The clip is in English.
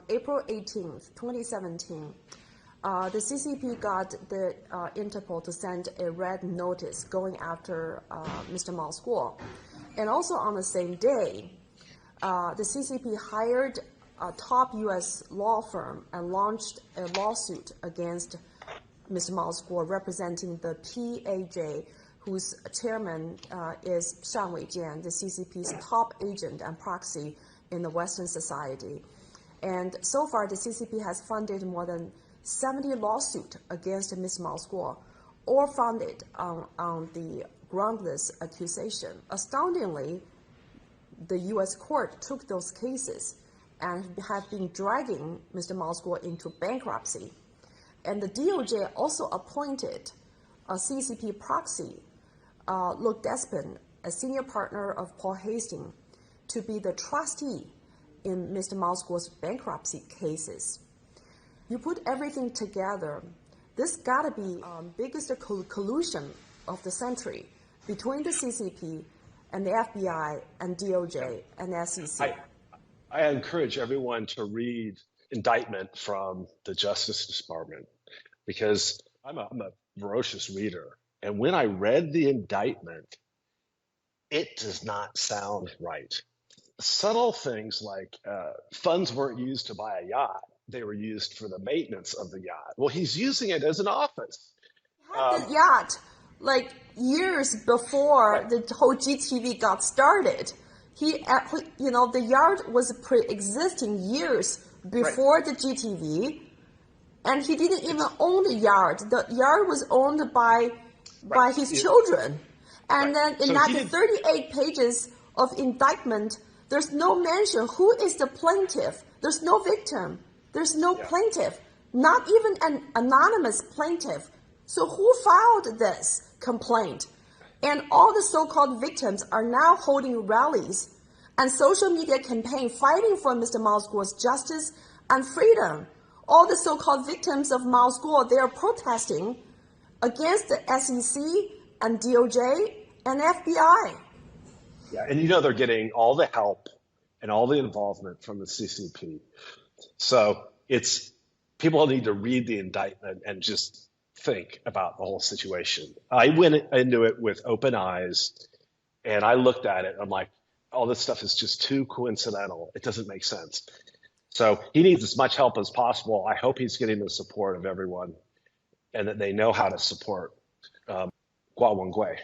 April 18th, 2017, the CCP got the Interpol to send a red notice going after Mr. Mao's Guo. And also on the same day, the CCP hired a top U.S. law firm and launched a lawsuit against Mr. Mao's Guo, representing the PAJ, whose chairman is Shan Weijian, the CCP's top agent and proxy in the Western society. And so far, the CCP has funded more than 70 lawsuits against Mr. Mao's Guo, all founded on the groundless accusation. Astoundingly, the U.S. court took those cases and have been dragging Mr. Mao's Guo into bankruptcy. And the DOJ also appointed a CCP proxy, Luke Despin, a senior partner of Paul Hastings, to be the trustee in Mr. Mao's Guo's bankruptcy cases. You put everything together, this gotta be biggest collusion of the century between the CCP and the FBI and DOJ and SEC. I encourage everyone to read indictment from the Justice Department because I'm a voracious reader. And when I read the indictment, it does not sound right. Subtle things like funds weren't used to buy a yacht. They were used for the maintenance of the yacht. Well, he's using it as an office. He had the yacht like years before the whole GTV got started. The yacht was pre-existing years before the GTV, and he didn't even own the yacht. The yacht was owned by his children. And then in that 38 pages of indictment, there's no mention who is the plaintiff. There's no victim. There's no plaintiff, not even an anonymous plaintiff. So who filed this complaint? And all the so-called victims are now holding rallies and social media campaign fighting for Mr. Mao's Guo's justice and freedom. All the so-called victims of Mao's Guo, they are protesting against the SEC and DOJ and FBI. Yeah, and they're getting all the help and all the involvement from the CCP. So people need to read the indictment and just think about the whole situation. I went into it with open eyes, and I looked at it. I'm like, all this stuff is just too coincidental. It doesn't make sense. So he needs as much help as possible. I hope he's getting the support of everyone and that they know how to support Guo Wengui.